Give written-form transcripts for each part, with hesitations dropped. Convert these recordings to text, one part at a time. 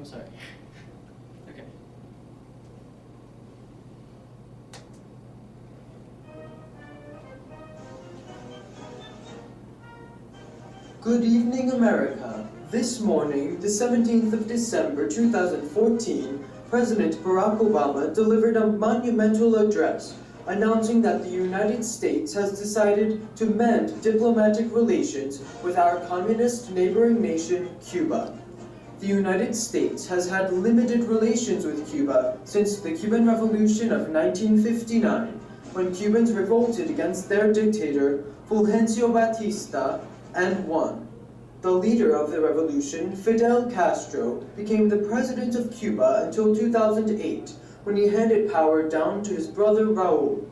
I'm sorry. Okay. Good evening, America. This morning, the 17th of December 2014, President Barack Obama delivered a monumental address announcing that the United States has decided to mend diplomatic relations with our communist neighboring nation, Cuba. The United States has had limited relations with Cuba since the Cuban Revolution of 1959, when Cubans revolted against their dictator, Fulgencio Batista, and won. The leader of the revolution, Fidel Castro, became the president of Cuba until 2008, when he handed power down to his brother Raul.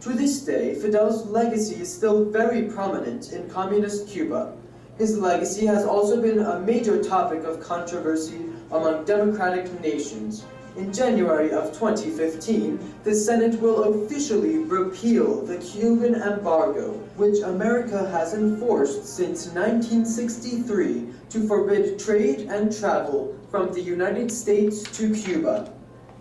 To this day, Fidel's legacy is still very prominent in communist Cuba. His legacy has also been a major topic of controversy among democratic nations. In January of 2015, the Senate will officially repeal the Cuban embargo, which America has enforced since 1963 to forbid trade and travel from the United States to Cuba.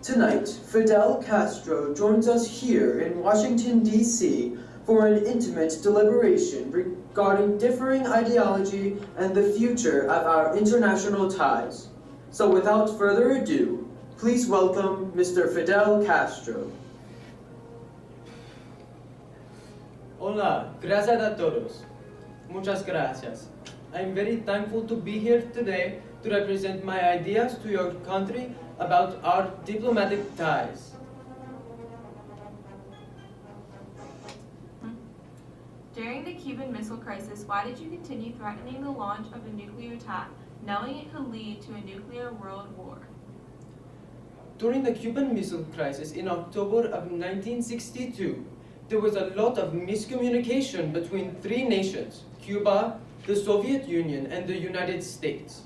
Tonight, Fidel Castro joins us here in Washington, D.C. for an intimate deliberation regarding differing ideology and the future of our international ties. So without further ado, please welcome Mr. Fidel Castro. Hola, gracias a todos. Muchas gracias. I'm very thankful to be here today to represent my ideas to your country about our diplomatic ties. During the Cuban Missile Crisis, why did you continue threatening the launch of a nuclear attack, knowing it could lead to a nuclear world war? During the Cuban Missile Crisis in October of 1962, there was a lot of miscommunication between three nations, Cuba, the Soviet Union, and the United States.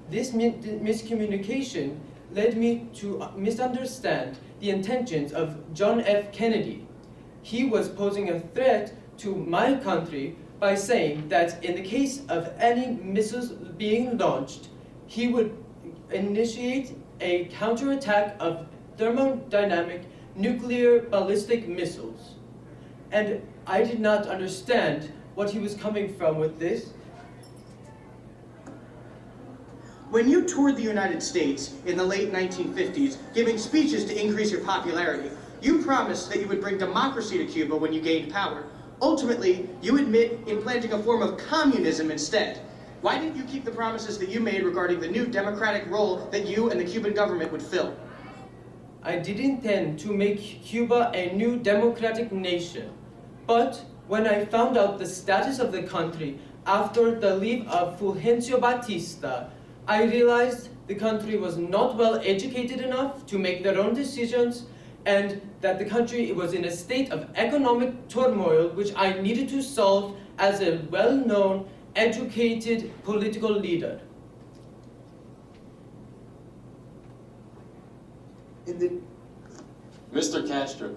This miscommunication led me to misunderstand the intentions of John F. Kennedy. He was posing a threat to my country by saying that in the case of any missiles being launched, he would initiate a counterattack of thermodynamic nuclear ballistic missiles. And I did not understand what he was coming from with this. When you toured the United States in the late 1950s, giving speeches to increase your popularity, you promised that you would bring democracy to Cuba when you gained power. Ultimately, you admit implanting a form of communism instead. Why didn't you keep the promises that you made regarding the new democratic role that you and the Cuban government would fill? I did intend to make Cuba a new democratic nation, but when I found out the status of the country after the leave of Fulgencio Batista, I realized the country was not well educated enough to make their own decisions, and that the country was in a state of economic turmoil which I needed to solve as a well-known, educated political leader. Mr. Castro.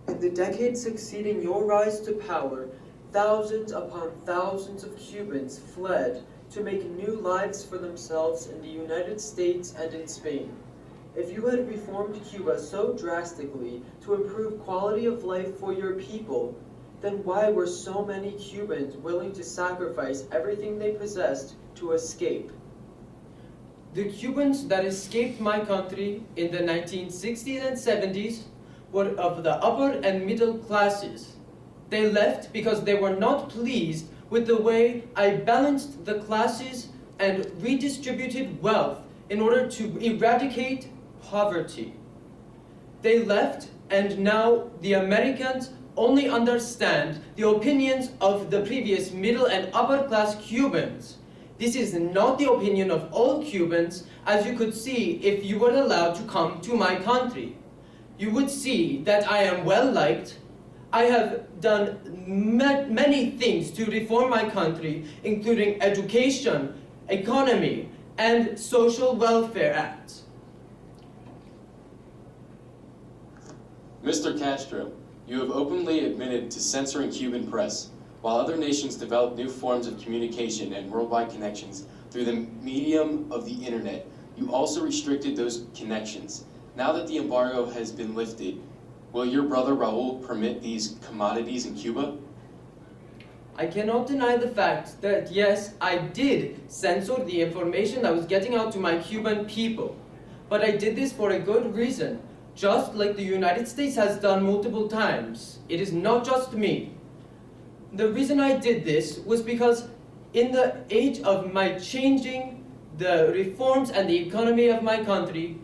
In the decades succeeding your rise to power, thousands upon thousands of Cubans fled to make new lives for themselves in the United States and in Spain. If you had reformed Cuba so drastically to improve quality of life for your people, then why were so many Cubans willing to sacrifice everything they possessed to escape? The Cubans that escaped my country in the 1960s and 70s were of the upper and middle classes. They left because they were not pleased with the way I balanced the classes and redistributed wealth in order to eradicate poverty. They left, and now the Americans only understand the opinions of the previous middle and upper class Cubans. This is not the opinion of all Cubans, as you could see if you were allowed to come to my country. You would see that I am well liked. I have done many things to reform my country, including education, economy, and social welfare acts. Mr. Castro, you have openly admitted to censoring Cuban press. While other nations developed new forms of communication and worldwide connections through the medium of the internet, you also restricted those connections. Now that the embargo has been lifted, will your brother Raul permit these commodities in Cuba? I cannot deny the fact that yes, I did censor the information that was getting out to my Cuban people. But I did this for a good reason, just like the United States has done multiple times. It is not just me. The reason I did this was because in the age of my changing the reforms and the economy of my country,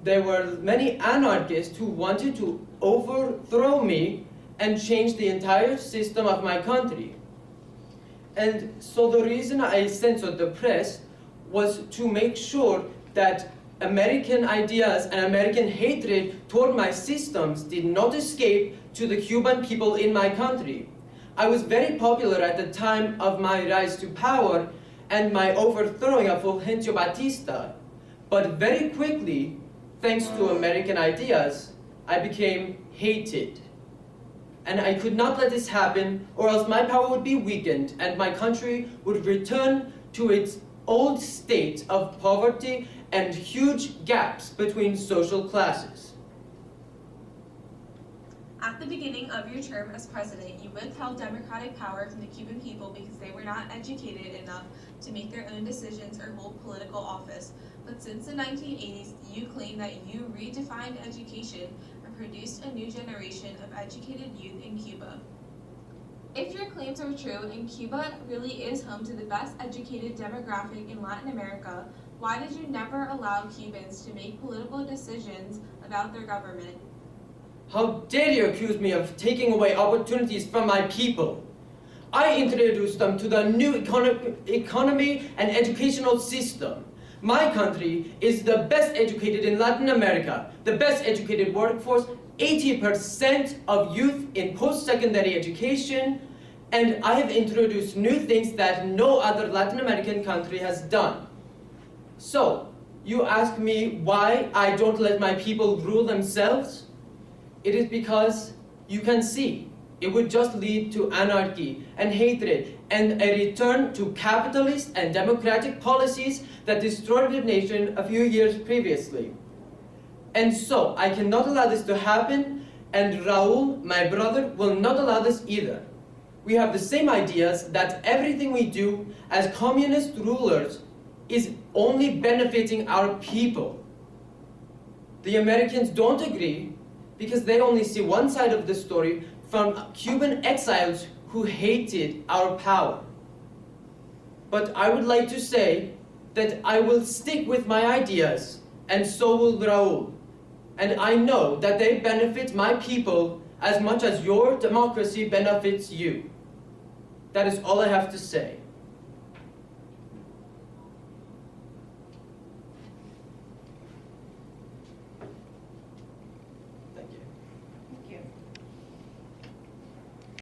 there were many anarchists who wanted to overthrow me and change the entire system of my country. And so the reason I censored the press was to make sure that American ideas and American hatred toward my systems did not escape to the Cuban people in my country. I was very popular at the time of my rise to power and my overthrowing of Fulgencio Batista. But very quickly, thanks to American ideas, I became hated. And I could not let this happen, or else my power would be weakened and my country would return to its old state of poverty and huge gaps between social classes. At the beginning of your term as president, you withheld democratic power from the Cuban people because they were not educated enough to make their own decisions or hold political office. But since the 1980s, you claim that you redefined education and produced a new generation of educated youth in Cuba. If your claims are true and Cuba really is home to the best educated demographic in Latin America, why did you never allow Cubans to make political decisions about their government? How dare you accuse me of taking away opportunities from my people? I introduced them to the new economy and educational system. My country is the best educated in Latin America, the best educated workforce, 80% of youth in post-secondary education, and I have introduced new things that no other Latin American country has done. So, you ask me why I don't let my people rule themselves? It is because you can see it would just lead to anarchy and hatred and a return to capitalist and democratic policies that destroyed the nation a few years previously. And so I cannot allow this to happen, and Raul, my brother, will not allow this either. We have the same ideas that everything we do as communist rulers is only benefiting our people. The Americans don't agree because they only see one side of the story from Cuban exiles who hated our power. But I would like to say that I will stick with my ideas, and so will Raul. And I know that they benefit my people as much as your democracy benefits you. That is all I have to say.